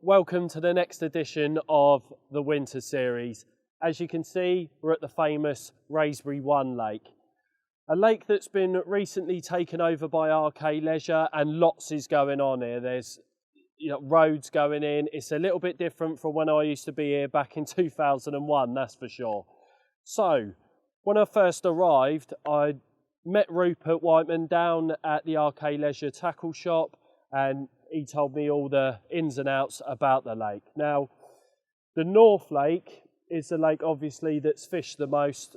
welcome to the next edition of the winter series. As you can see, we're at the famous Wraysbury 1 lake. A lake that's been recently taken over by RK Leisure, and lots is going on here. There's roads going in. It's a little bit different from when I used to be here back in 2001, that's for sure. So, when I first arrived, I met Rupert Whiteman down at the RK Leisure tackle shop, and he told me all the ins and outs about the lake. Now, the North Lake is the lake obviously that's fished the most.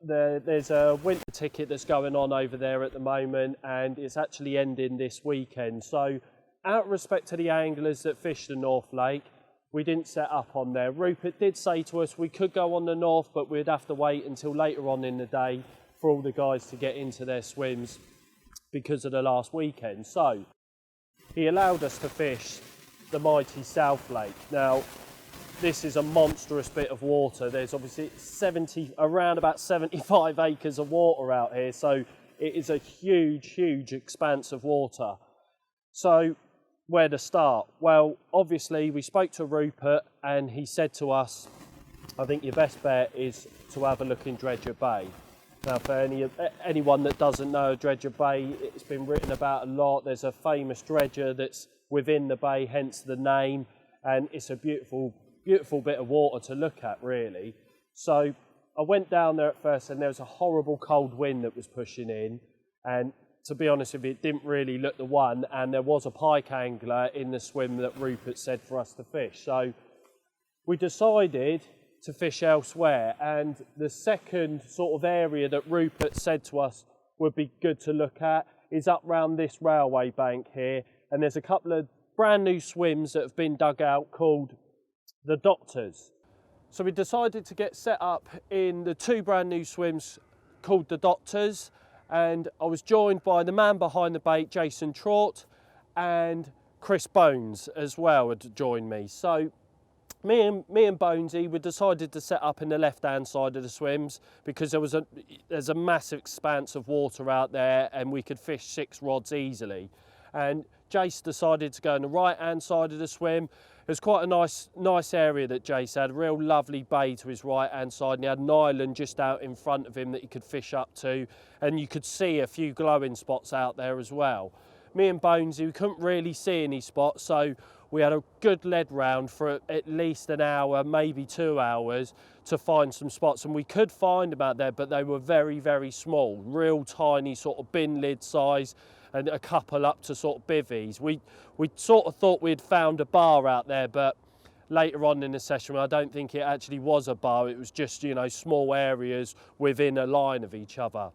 There's a winter ticket that's going on over there at the moment, and it's actually ending this weekend. So, out of respect to the anglers that fish the North Lake, we didn't set up on there. Rupert did say to us we could go on the North, but we'd have to wait until later on in the day for all the guys to get into their swims because of the last weekend. So, he allowed us to fish the mighty South Lake. Now, this is a monstrous bit of water. There's obviously around about 75 acres of water out here, so it is a huge, huge expanse of water. So, where to start? Well, obviously, we spoke to Rupert, and he said to us, I think your best bet is to have a look in Dredger Bay. Now, for anyone that doesn't know Dredger Bay, it's been written about a lot. There's a famous dredger that's within the bay, hence the name, and it's a beautiful, beautiful bit of water to look at, really. So I went down there at first, and there was a horrible cold wind that was pushing in, and to be honest with you, it didn't really look the one, and there was a pike angler in the swim that Rupert said for us to fish. So we decided to fish elsewhere, and the second sort of area that Rupert said to us would be good to look at is up round this railway bank here, and there's a couple of brand new swims that have been dug out called the Doctors. So we decided to get set up in the two brand new swims called the Doctors, and I was joined by the man behind the bait, Jason Trought, and Chris Bones as well had joined me. So me and Bonesy, we decided to set up in the left-hand side of the swims because there's a massive expanse of water out there, and we could fish 6 rods easily. And Jace decided to go on the right-hand side of the swim. It was quite a nice area that Jace had, a real lovely bay to his right-hand side, and he had an island just out in front of him that he could fish up to, and you could see a few glowing spots out there as well. Me and Bonesy, we couldn't really see any spots, so we had a good lead round for at least an hour, maybe 2 hours, to find some spots. And we could find them out there, but they were very, very small, real tiny sort of bin lid size, and a couple up to sort of bivvies. We sort of thought we'd found a bar out there, but later on in the session, I don't think it actually was a bar. It was just, small areas within a line of each other.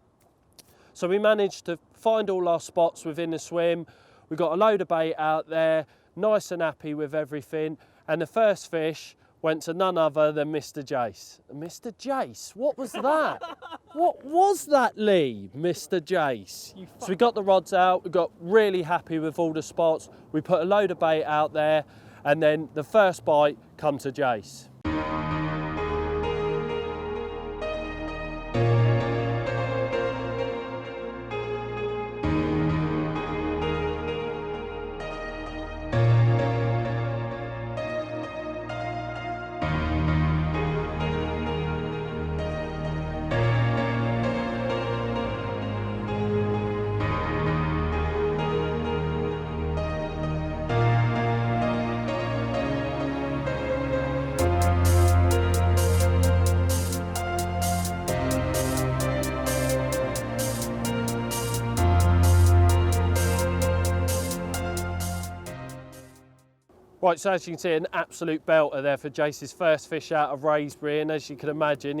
So we managed to find all our spots within the swim. We got a load of bait out there, nice and happy with everything, and the first fish went to none other than Mr. Jace. Mr. Jace? What was that? What was that, Lee? Mr. Jace. So we got the rods out, we got really happy with all the spots, we put a load of bait out there, and then the first bite come to Jace. Right, so as you can see, an absolute belter there for Jace's first fish out of Wraysbury, and as you can imagine,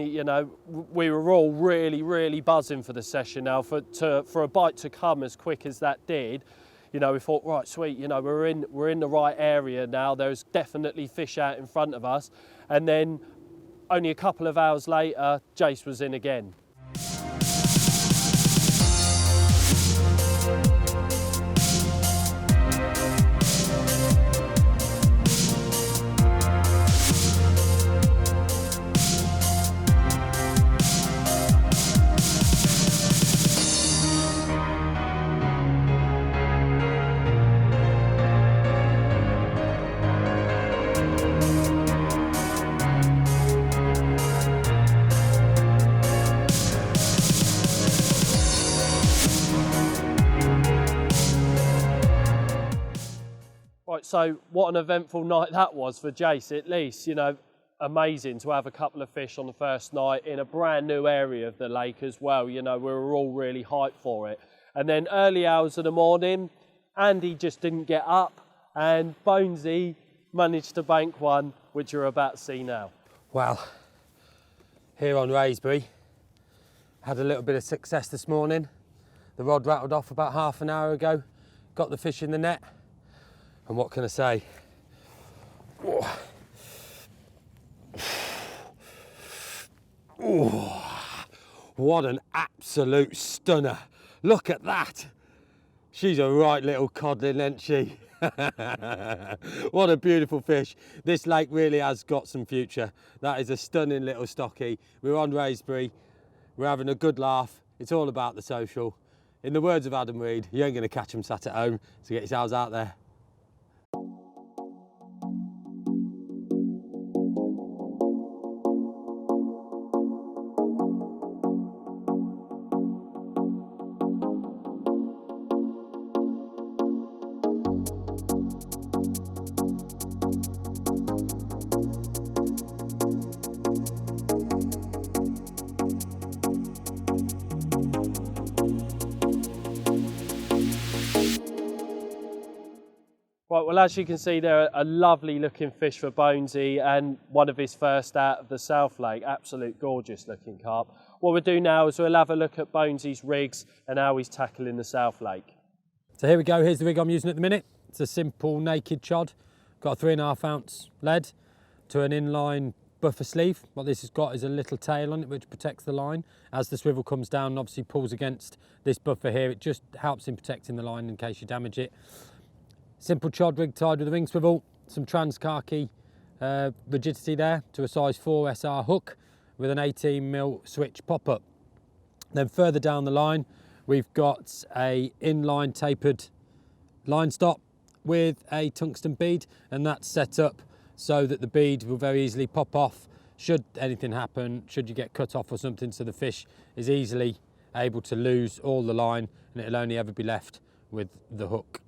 we were all really, really buzzing for the session now. For a bite to come as quick as that did, we thought, right, sweet, we're in the right area now. There's definitely fish out in front of us, and then only a couple of hours later, Jace was in again. So what an eventful night that was for Jace, at least. You know, amazing to have a couple of fish on the first night in a brand new area of the lake as well. You know, we were all really hyped for it. And then early hours of the morning, Andy just didn't get up, and Bonesy managed to bank one, which you're about to see now. Well, here on Wraysbury, had a little bit of success this morning. The rod rattled off about half an hour ago, got the fish in the net, and what can I say? Oh, what an absolute stunner. Look at that. She's a right little codling, isn't she? What a beautiful fish. This lake really has got some future. That is a stunning little stocky. We're on Wraysbury. We're having a good laugh. It's all about the social. In the words of Adam Reed, you ain't going to catch them sat at home, so get yourselves out there. Right, well, as you can see, they're a lovely looking fish for Bonesy, and one of his first out of the South Lake. Absolute gorgeous looking carp. What we'll do now is we'll have a look at Bonesy's rigs and how he's tackling the South Lake. So here we go, here's the rig I'm using at the minute. It's a simple naked chod. Got a 3.5 ounce lead to an inline buffer sleeve. What this has got is a little tail on it which protects the line. As the swivel comes down and obviously pulls against this buffer here, it just helps in protecting the line in case you damage it. Simple chod rig tied with a ring swivel, some trans khaki rigidity there to a size 4 SR hook with an 18mm switch pop-up. Then further down the line, we've got a inline tapered line stop with a tungsten bead, and that's set up so that the bead will very easily pop off should anything happen, should you get cut off or something, so the fish is easily able to lose all the line and it'll only ever be left with the hook.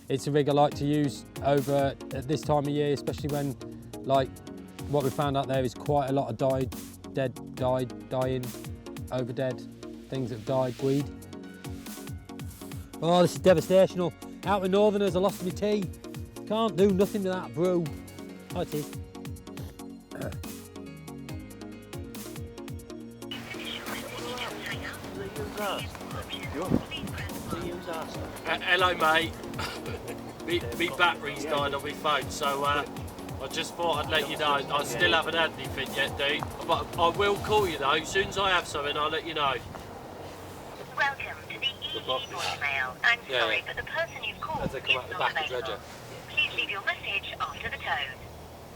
It's a rig I like to use over at this time of year, especially when, like, what we found out there is quite a lot of dying, over dead, things that have died, weed. Oh, this is devastational. Out with Northerners, I lost my tea. Can't do nothing with that brew. Hi, tea. Hello, mate. Me battery's died on my phone, so I just thought I'd let you know. I still haven't had anything yet, dude. But I will call you though. As soon as I have something, I'll let you know. Welcome to the EE voicemail. I'm sorry, but the person you've called is not available. Please leave your message after the tone.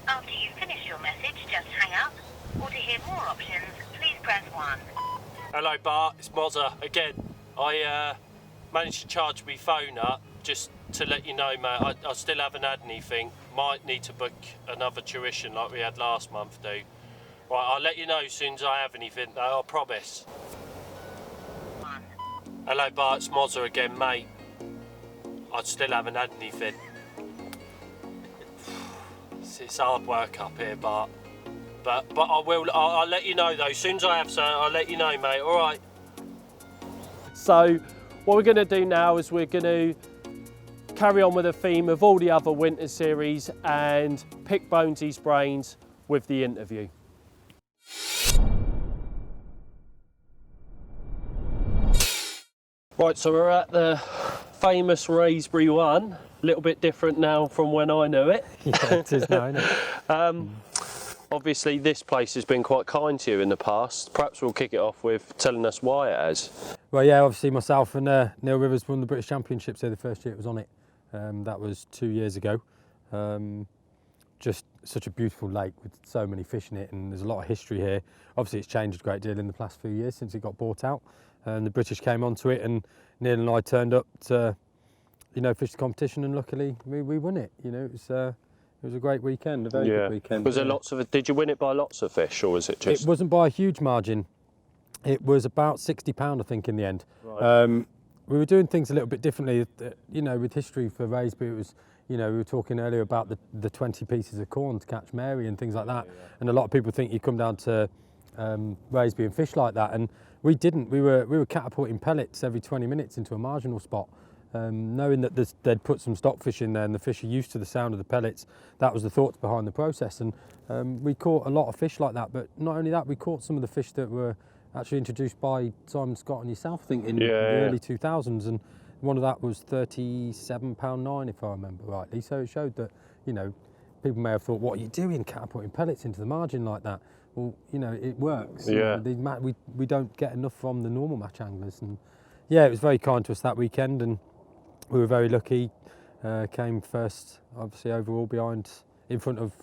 After you've finished your message, just hang up. Or to hear more options, please press 1. Hello, Bart. It's Mozza again. I managed to charge my phone up just to let you know, mate. I still haven't had anything. Might need to book another tuition like we had last month, dude. Right, I'll let you know as soon as I have anything, though, I promise. 1. Hello, Bart. It's Mozza again, mate. I still haven't had anything. It's hard work up here, Bart. But I'll let you know, though. As soon as I have something, I'll let you know, mate. All right. So what we're going to do now is we're going to carry on with the theme of all the other winter series and pick Bonesy's brains with the interview. Right, so we're at the famous Wraysbury one. A little bit different now from when I knew it. Yeah, it is now, isn't it? Obviously this place has been quite kind to you in the past. Perhaps we'll kick it off with telling us why it has. Well, yeah, obviously myself and Neil Rivers won the British Championships here the first year it was on it. That was 2 years ago. Just such a beautiful lake with so many fish in it, and there's a lot of history here. Obviously it's changed a great deal in the past few years since it got bought out. And the British came onto it, and Neil and I turned up to, fish the competition, and luckily we won it. It was a great weekend, a very good weekend. Was there lots of it? Did you win it by lots of fish, or was it just? It wasn't by a huge margin. It was about £60, I think, in the end. Right. We were doing things a little bit differently. With history for Wraysbury, it was, You know, we were talking earlier about the 20 pieces of corn to catch Mary and things like that. And a lot of people think you come down to Wraysbury and fish like that, and we didn't. We were catapulting pellets every 20 minutes into a marginal spot, knowing that they'd put some stockfish in there and the fish are used to the sound of the pellets. That was the thoughts behind the process, and we caught a lot of fish like that. But not only that, we caught some of the fish that were actually introduced by Simon Scott and yourself, I think, in the early 2000s, and one of that was £37.9, if I remember rightly. So it showed that, you know, people may have thought, what are you doing, catapulting pellets into the margin like that? Well, you know, it works. Yeah. You know, we don't get enough from the normal match anglers. And yeah, it was very kind to us that weekend, and we were very lucky. Came first, obviously, overall in front of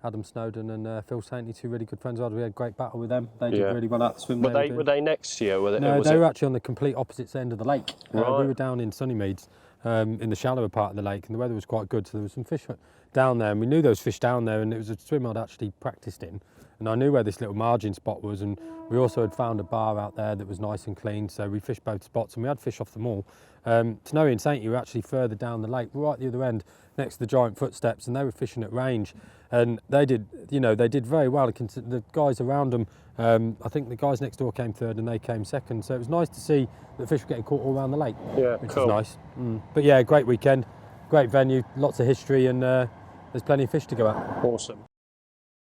Adam Snowden and Phil Saintly, two really good friends of ours. We had a great battle with them. They did really well at the swim. Were they next to you? No, they were actually on the complete opposite end of the lake. Right. We were down in Sunnymeads, in the shallower part of the lake, and the weather was quite good, so there was some fish down there, and we knew there was fish down there, and it was a swim I'd actually practiced in, and I knew where this little margin spot was, and we also had found a bar out there that was nice and clean, so we fished both spots, and we had fish off them all. Snowy and Saintly were actually further down the lake, right at the other end, next to the giant footsteps, and they were fishing at range, and they did very well. The guys around them, I think the guys next door came third and they came second, so it was nice to see that fish were getting caught all around the lake, which is nice. But yeah, great weekend, great venue, lots of history, and there's plenty of fish to go at. Awesome.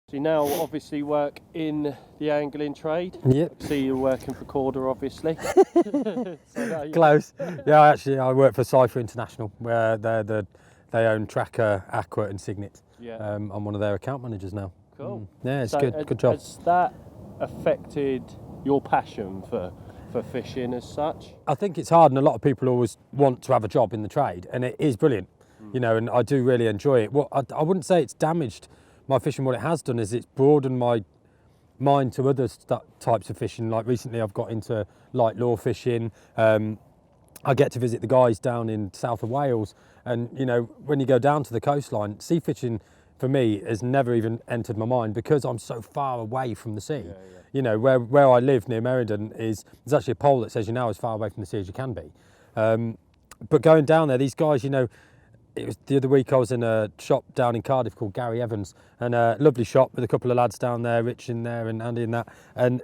So you now obviously work in the angling trade. Yep. See you're working for Corder, obviously. Close. Yeah, I work for Cypher International, where they own Tracker, Aqua and Signet. Yeah. I'm one of their account managers now. Cool. Yeah, it's good job. Has that affected your passion for fishing as such? I think it's hard, and a lot of people always want to have a job in the trade, and it is brilliant, you know, and I do really enjoy it. Well, I wouldn't say it's damaged my fishing. What it has done is it's broadened my mind to other types of fishing. Like recently I've got into light lure fishing. I get to visit the guys down in south of Wales, and you know, when you go down to the coastline, sea fishing for me has never even entered my mind because I'm so far away from the sea. You know, where I live near Meriden there's actually a pole that says you're now as far away from the sea as you can be. But going down there, these guys, you know, it was the other week I was in a shop down in Cardiff called Gary Evans, and a lovely shop with a couple of lads down there, Rich in there and Andy in that, and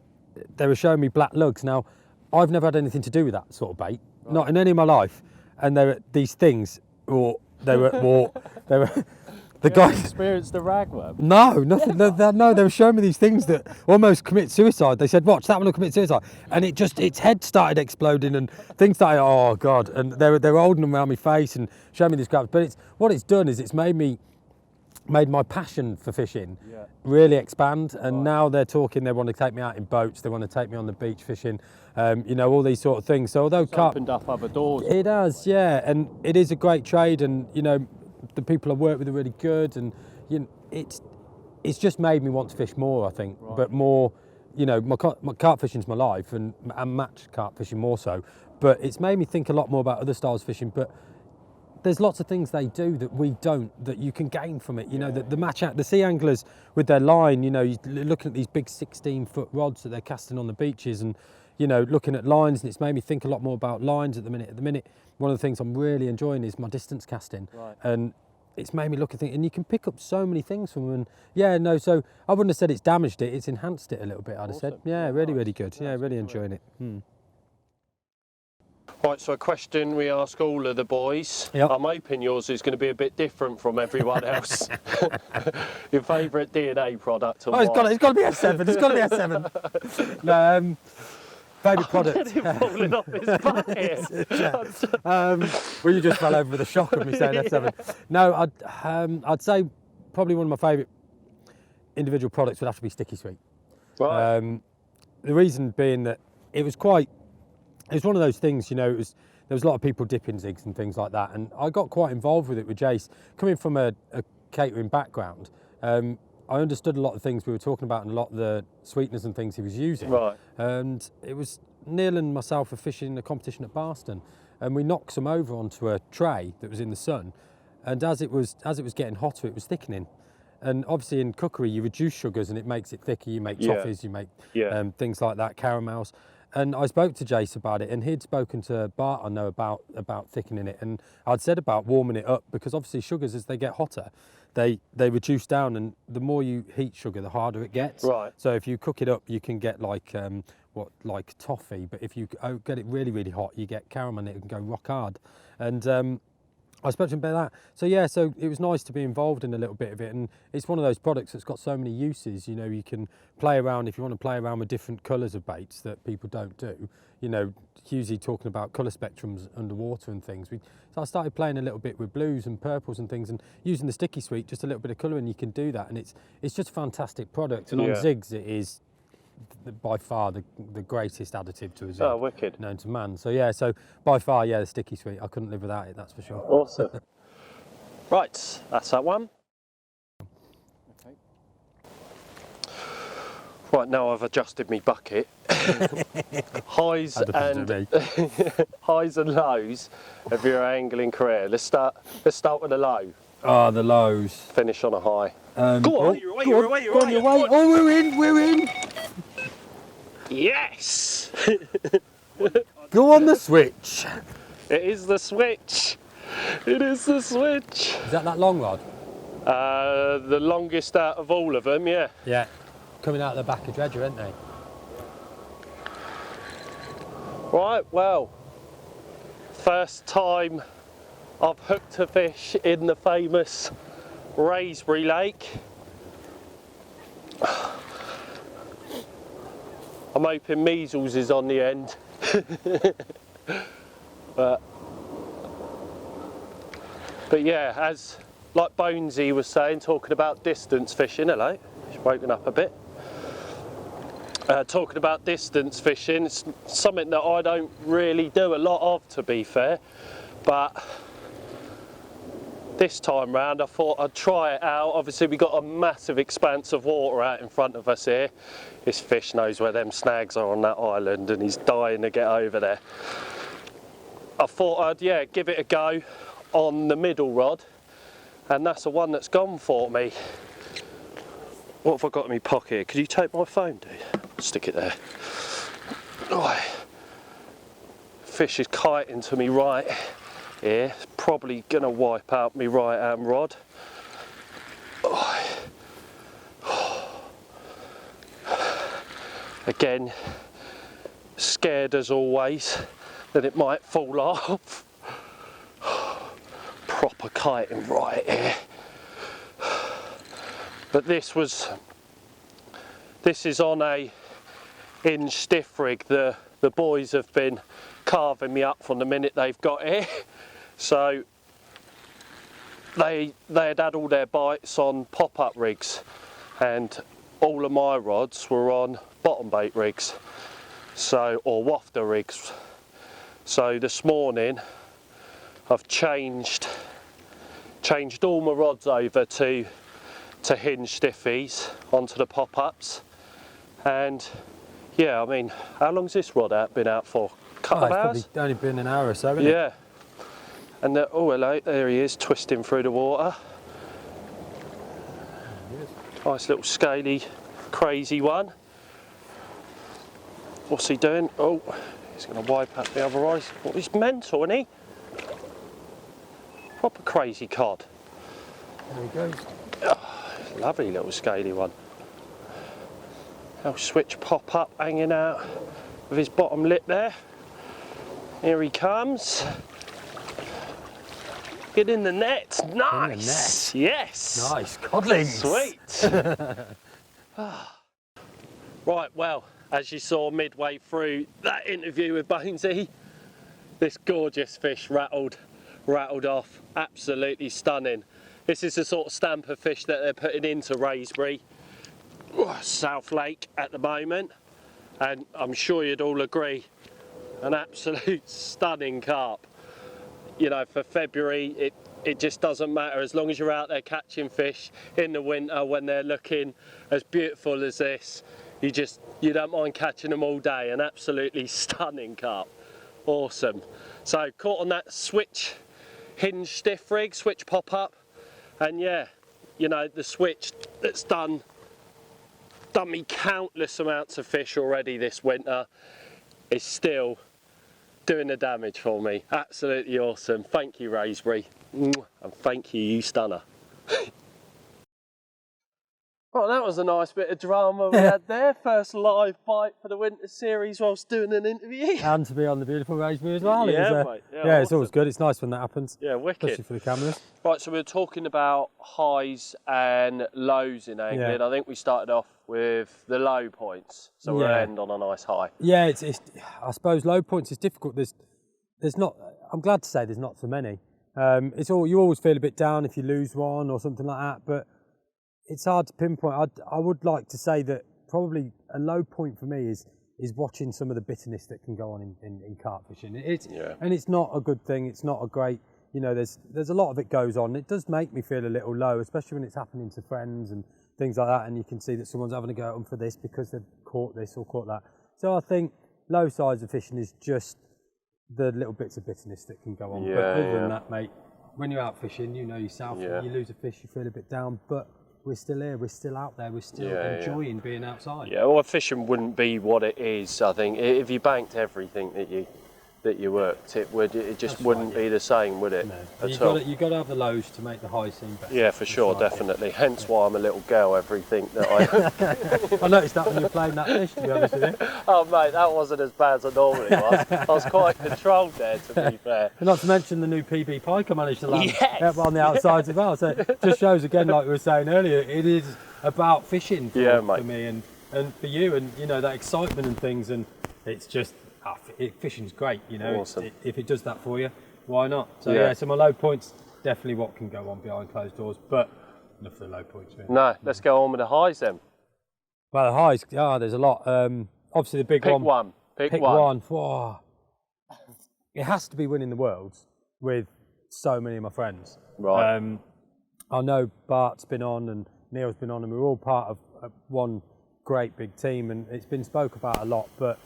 they were showing me black lugs. Now, I've never had anything to do with that sort of bait, not in any of my life, and they were these things, or they were the guys experienced the ragworm? No, nothing. No, they were showing me these things that almost commit suicide. They said, "Watch that one will commit suicide," and its head started exploding and things started. Oh God! And they were holding them around my face and showing me these crabs. But what it's done is it's made my passion for fishing really expand. And now they're talking. They want to take me out in boats. They want to take me on the beach fishing. You know, all these sort of things. So although it's opened up other doors. It has, yeah, and it is a great trade, and you know, the people I work with are really good, and you know, it's just made me want to fish more, I think. Right. But more, you know, my carp fishing's my life, and match carp fishing more so. But it's made me think a lot more about other styles of fishing. But there's lots of things they do that we don't, that you can gain from it. You know, the sea anglers with their line, you know, you're looking at these big 16-foot rods that they're casting on the beaches, and you know, looking at lines, and it's made me think a lot more about lines at the minute. At the minute, one of the things I'm really enjoying is my distance casting, and it's made me look at things, and you can pick up so many things from them. And so I wouldn't have said it's damaged it; it's enhanced it a little bit. I'd have said, really good. Yeah, really enjoying it. Right, so a question we ask all of the boys. Yep. I'm hoping yours is going to be a bit different from everyone else. Your favourite DNA product? It's got to be S7. It's got to be S7. No, favourite product. Falling off his bucket. Well, you just fell over with a shock of me saying S7. No, I'd say probably one of my favourite individual products would have to be Sticky Sweet. Right. The reason being that it was one of those things, you know, there was a lot of people dipping zigs and things like that, and I got quite involved with it with Jace. Coming from a catering background, I understood a lot of things we were talking about and a lot of the sweeteners and things he was using. Right. And it was Neil and myself were fishing a competition at Barston, and we knocked some over onto a tray that was in the sun, and as it was getting hotter, it was thickening. And obviously in cookery you reduce sugars and it makes it thicker. You make toffees, you make things like that, caramels. And I spoke to Jace about it, and he'd spoken to Bart, I know, about thickening it, and I'd said about warming it up, because obviously sugars, as they get hotter, they reduce down, and the more you heat sugar, the harder it gets. Right. So if you cook it up, you can get like like toffee, but if you get it really, really hot, you get caramel, and it can go rock hard. And I spoke to him about that. So yeah, so it was nice to be involved in a little bit of it, and it's one of those products that's got so many uses. You know, you can play around, if you want to play around with different colours of baits that people don't do. You know, Hughesy talking about colour spectrums underwater and things. So I started playing a little bit with blues and purples and things, and using the sticky sweet, just a little bit of colour, and you can do that, and it's just a fantastic product. And on zigs, it is by far the greatest additive to a zig wicked. known to man. So yeah, so by far, yeah, the sticky sweet, I couldn't live without it, that's for sure. Awesome. Right, that's that one. Okay. Right, now I've adjusted my bucket. Highs and highs and lows of your angling career. Let's start with the low. Oh, the lows. Finish on a high. Go on, you're away. Oh, we're in. Yes! Go on the switch. It is the switch. It is the switch. Is that long rod? The longest out of all of them, yeah. Yeah. Coming out of the back of dredger, aren't they? Right, well, first time I've hooked a fish in the famous Wraysbury Lake. I'm hoping measles is on the end. but yeah, as like Bonesy was saying, talking about distance fishing, hello, he's woken up a bit. Talking about distance fishing, it's something that I don't really do a lot of, to be fair, but this time round I thought I'd try it out. Obviously we've got a massive expanse of water out in front of us here. This fish knows where them snags are on that island, and he's dying to get over there. I thought I'd give it a go on the middle rod, and that's the one that's gone for me. What have I got in my pocket here? Could you take my phone, dude? Stick it there. Oh, fish is kiting to me right here. It's probably gonna wipe out my right hand rod. Oh. Again, scared as always that it might fall off. Proper kiting right here. But this is on a hinge stiff rig. The boys have been carving me up from the minute they've got here. So they had all their bites on pop-up rigs, and all of my rods were on bottom bait rigs, or wafter rigs. So this morning I've changed all my rods over to hinge stiffies onto the pop-ups, and yeah, I mean, how long's this rod been out for? A couple of hours? It's probably only been an hour or so, hasn't it? Yeah. And oh hello, there he is, twisting through the water. Nice little scaly, crazy one. What's he doing? Oh, he's going to wipe out the other eyes. What, he's mental, isn't he? Proper crazy cod. There he goes. Oh, lovely little scaly one. Little switch pop up hanging out with his bottom lip there. Here he comes. Get in the net. Nice. Yes. Nice. Codlings. Sweet. Right, well, as you saw midway through that interview with Bonesy, this gorgeous fish rattled off. Absolutely stunning. This is the sort of stamp of fish that they're putting into Wraysbury, South Lake at the moment, and I'm sure you'd all agree, an absolute stunning carp. You know, for February, it just doesn't matter, as long as you're out there catching fish in the winter when they're looking as beautiful as this, you don't mind catching them all day. An absolutely stunning carp. Awesome. So caught on that switch hinge stiff rig, switch pop up, and yeah, you know, the switch that's done me countless amounts of fish already this winter. is still doing the damage for me. Absolutely awesome. Thank you, Wraysbury. And thank you, you stunner. Well, that was a nice bit of drama we had there. First live bite for the Winter Series whilst doing an interview. And to be on the beautiful Wraysbury as well. Yeah, mate. Yeah, awesome. It's always good. It's nice when that happens. Yeah, wicked. Especially for the cameras. Right, so we were talking about highs and lows in angling. Yeah. I think we started off with the low points, so we'll end on a nice high. Yeah, it's I suppose low points is difficult. There's not. I'm glad to say there's not so many. You always feel a bit down if you lose one or something like that, but it's hard to pinpoint. I would like to say that probably a low point for me is watching some of the bitterness that can go on in carp fishing. And it's not a good thing. It's not a great, there's a lot of it goes on. It does make me feel a little low, especially when it's happening to friends and things like that, and you can see that someone's having a go at them for this because they've caught this or caught that. So I think low sides of fishing is just the little bits of bitterness that can go on. But other than that, mate, when you're out fishing, you know yourself, when you lose a fish, you feel a bit down, but we're still here, we're still out there, we're still enjoying being outside. Yeah, well, fishing wouldn't be what it is, I think. If you banked everything that you worked, it just wouldn't be the same, would it? No. You've got to have the lows to make the highs seem better. Yeah, for sure, definitely. Hence why I'm a little girl, everything that I... I noticed that when you were playing that fish, to be honest with you. Oh, mate, that wasn't as bad as I normally was. I was quite controlled there, to be fair. And not to mention the new PB pike I managed to land on the outsides as well. So it just shows, again, like we were saying earlier, it is about fishing for me and for you, and, that excitement and things, and it's just... fishing's great, awesome. If it does that for you, why not? So so my low points, definitely what can go on behind closed doors, but enough for the low points. Really. No, let's go on with the highs then. Well, the highs, there's a lot. Obviously the big one. Pick one. Whoa. It has to be winning the Worlds with so many of my friends. Right. I know Bart's been on and Neil's been on, and we're all part of one great big team, and it's been spoke about a lot, but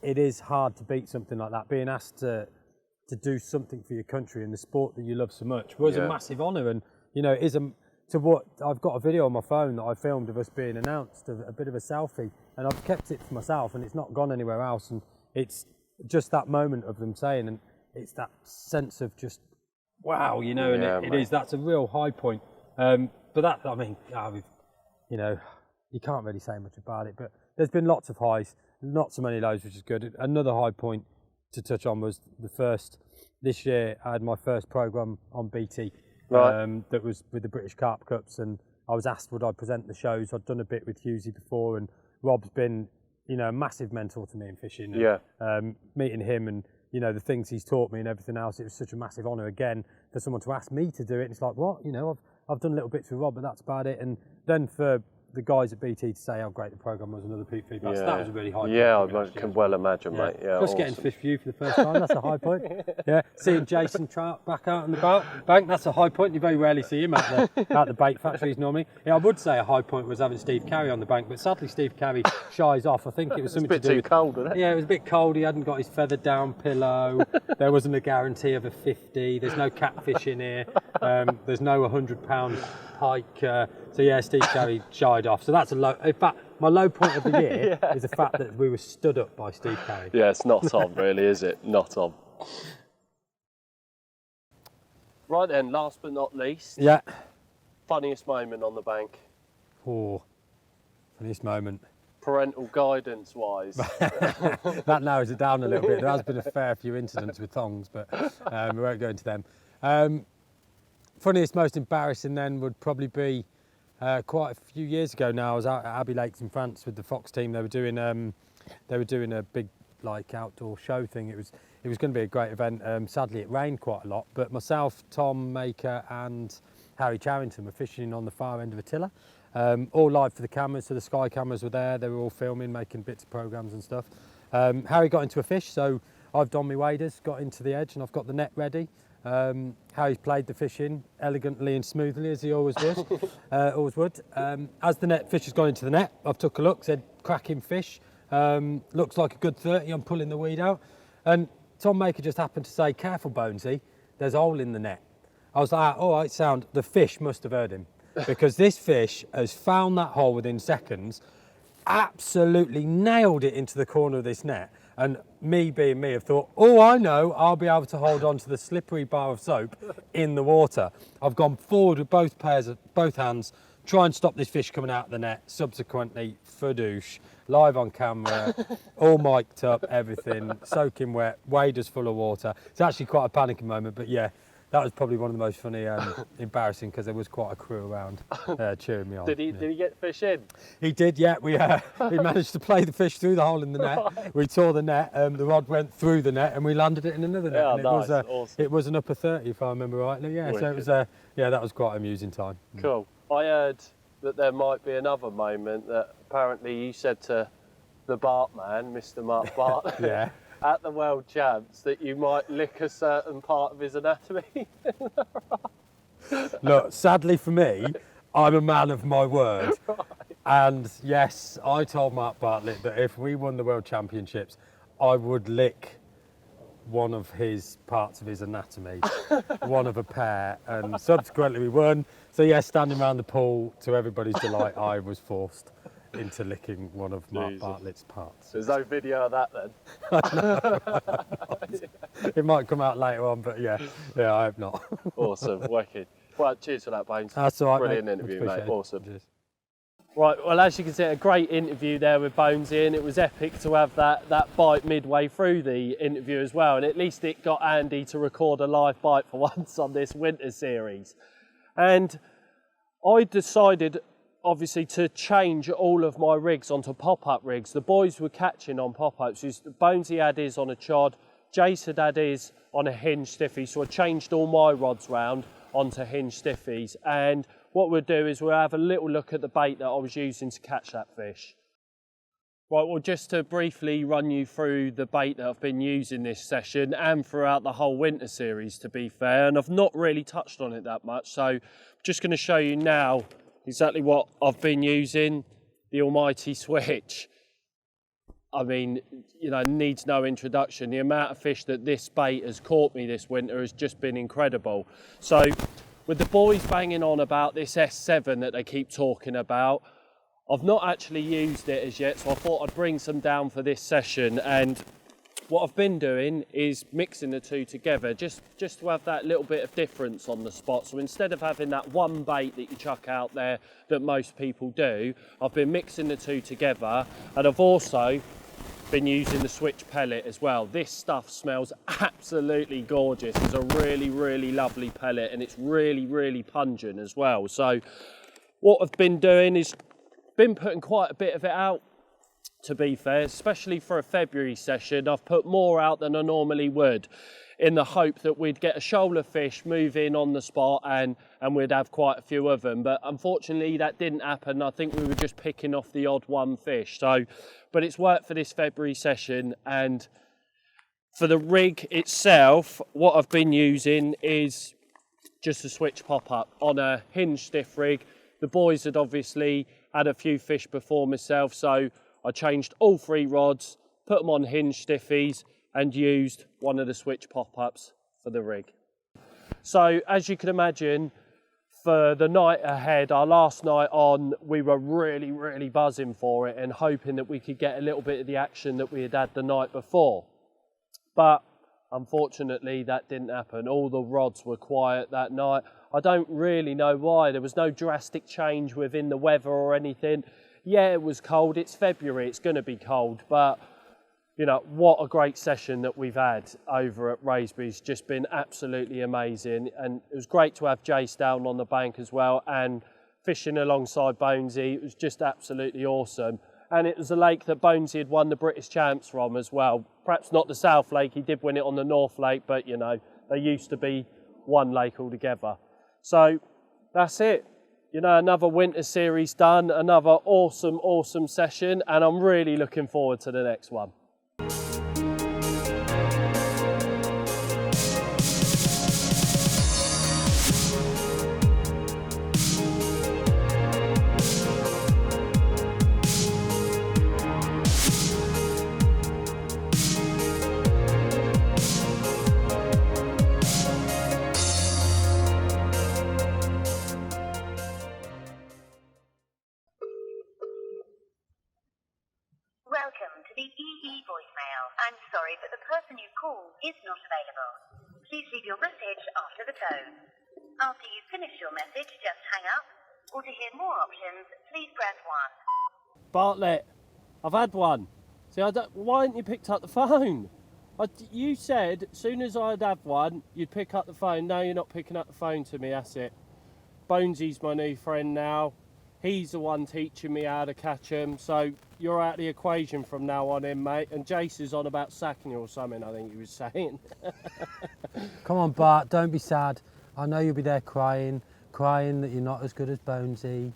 it is hard to beat something like that. Being asked to do something for your country and the sport that you love so much was a massive honour, and it is I've got a video on my phone that I filmed of us being announced, a bit of a selfie, and I've kept it for myself, and it's not gone anywhere else, and it's just that moment of them saying, and it's that sense of just wow, that's a real high point. But that, I mean, you can't really say much about it, but there's been lots of highs. Not so many lows, which is good. Another high point to touch on was this year I had my first programme on BT that was with the British Carp Cups, and I was asked would I present the shows. I'd done a bit with Hughesy before, and Rob's been, a massive mentor to me in fishing. And, meeting him and, the things he's taught me and everything else, it was such a massive honour again for someone to ask me to do it. And it's like, what? I've done little bits with Rob, but that's about it. And then for the guys at BT to say how great the programme was, another Pete feedback. So that was a really high point. Yeah, I can well imagine, mate. Yeah, just awesome. Getting fish view for the first time, that's a high point. Yeah, seeing Jason Trought back out in the bank, that's a high point. You very rarely see him at the bait factories normally. Yeah, I would say a high point was having Steve Carey on the bank, but sadly Steve Carey shies off. I think it was something to do with... It's a bit too cold, wasn't it? Yeah, it was a bit cold. He hadn't got his feathered down pillow. There wasn't a guarantee of a 50. There's no catfish in here. There's no £100 pike. So yeah, Steve Carey shied off. So that's a low. In fact, my low point of the year is the fact that we were stood up by Steve Carey. Yeah, it's not on, really, is it? Not on. Right then, last but not least. Yeah. Funniest moment on the bank. Oh, funniest moment. Parental guidance wise. That narrows it down a little bit. There has been a fair few incidents with thongs, but we won't go into them. Funniest, most embarrassing then would probably be quite a few years ago now. I was out at Abbey Lakes in France with the Fox team. They were doing a big outdoor show thing. It was going to be a great event. Sadly, it rained quite a lot. But myself, Tom Maker, and Harry Charrington were fishing on the far end of a tiller, all live for the cameras. So the Sky cameras were there. They were all filming, making bits of programs and stuff. Harry got into a fish, so I've donned my waders, got into the edge, and I've got the net ready. Harry's played the fish in elegantly and smoothly, as he always would. As the fish has gone into the net, I've took a look, said cracking fish, looks like a good 30. I'm pulling the weed out, and Tom Maker just happened to say, "Careful, Bonesy, there's a hole in the net." I was like, "All right, sound." The fish must have heard him, because this fish has found that hole within seconds, absolutely nailed it into the corner of this net, And me being me, have thought, oh, I know, I'll be able to hold on to the slippery bar of soap in the water. I've gone forward with both hands, try and stop this fish coming out of the net. Subsequently, fadoosh, live on camera, all mic'd up, everything, soaking wet, waders full of water. It's actually quite a panicking moment, but yeah, that was probably one of the most funny, embarrassing, because there was quite a crew around cheering me on. Did he get the fish in? He did, yeah. He managed to play the fish through the hole in the net. Right. We tore the net, the rod went through the net, and we landed it in another net. Yeah, and nice, awesome. It was an upper 30, if I remember rightly. Yeah, wicked. So it was, yeah, that was quite an amusing time. Cool. I heard that there might be another moment that apparently you said to the Bartman, Mr. Mark Bart, yeah. at the World Champs, that you might lick a certain part of his anatomy. Look, sadly for me, I'm a man of my word. Right. And yes, I told Mark Bartlett that if we won the World Championships, I would lick one of his parts of his anatomy, one of a pair, and subsequently we won. So yes, standing around the pool, to everybody's delight, I was forced into licking one of Mark Bartlett's parts. There's no video of that then? It might come out later on, but yeah, I hope not. Awesome, wicked. Well, cheers for that, Bones. That's all right, brilliant mate. Interview, mate. Awesome. Cheers. Right, well, as you can see, a great interview there with Bonesy, and it was epic to have that bite midway through the interview as well, and at least it got Andy to record a live bite for once on this winter series. And I decided, obviously, to change all of my rigs onto pop-up rigs. The boys were catching on pop-ups. Bonesy had his on a chod, Jace had his on a hinge stiffy, so I changed all my rods round onto hinge stiffies. And what we'll do is we'll have a little look at the bait that I was using to catch that fish. Right, well, just to briefly run you through the bait that I've been using this session and throughout the whole winter series, to be fair, and I've not really touched on it that much, so I'm just going to show you now exactly what I've been using. The almighty switch. I mean, you know, needs no introduction. The amount of fish that this bait has caught me this winter has just been incredible. So, with the boys banging on about this S7 that they keep talking about, I've not actually used it as yet, so I thought I'd bring some down for this session. And what I've been doing is mixing the two together, just to have that little bit of difference on the spot. So instead of having that one bait that you chuck out there that most people do, I've been mixing the two together, and I've also been using the switch pellet as well. This stuff smells absolutely gorgeous. It's a really, really lovely pellet, and it's really, really pungent as well. So what I've been doing is been putting quite a bit of it out, to be fair, especially for a February session. I've put more out than I normally would, in the hope that we'd get a shoal of fish move in on the spot and we'd have quite a few of them. But unfortunately that didn't happen. I think we were just picking off the odd one fish. So, but it's worked for this February session. And for the rig itself, what I've been using is just a switch pop-up on a hinge stiff rig. The boys had obviously had a few fish before myself, so I changed all three rods, put them on hinge stiffies, and used one of the switch pop-ups for the rig. So as you can imagine, for the night ahead, our last night on, we were really, really buzzing for it and hoping that we could get a little bit of the action that we had had the night before. But unfortunately, that didn't happen. All the rods were quiet that night. I don't really know why. There was no drastic change within the weather or anything. Yeah, it was cold. It's February. It's going to be cold. But, you know, what a great session that we've had over at Wraysbury. It's just been absolutely amazing. And it was great to have Jace down on the bank as well and fishing alongside Bonesy. It was just absolutely awesome. And it was a lake that Bonesy had won the British Champs from as well. Perhaps not the South Lake. He did win it on the North Lake, but, you know, they used to be one lake altogether. So that's it. You know, another winter series done, another awesome, awesome session, and I'm really looking forward to the next one. Welcome to the EE voicemail. I'm sorry, but the person you called is not available. Please leave your message after the tone. After you finish your message, just hang up. Or to hear more options, please press 1. Bartlett, I've had one. See, why hadn't you picked up the phone? You said as soon as I'd have one, you'd pick up the phone. No, you're not picking up the phone to me, that's it. Bonesy's my new friend now. He's the one teaching me how to catch them. So you're out of the equation from now on in, mate. And Jace is on about sacking you or something, I think he was saying. Come on, Bart, don't be sad. I know you'll be there crying that you're not as good as Bonesy.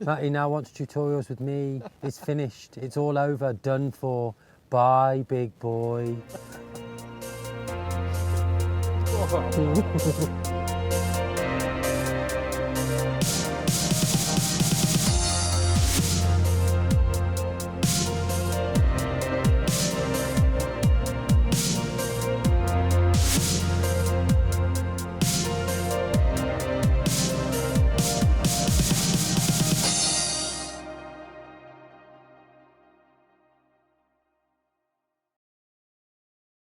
Matty now wants tutorials with me. It's finished. It's all over. Done for. Bye, big boy.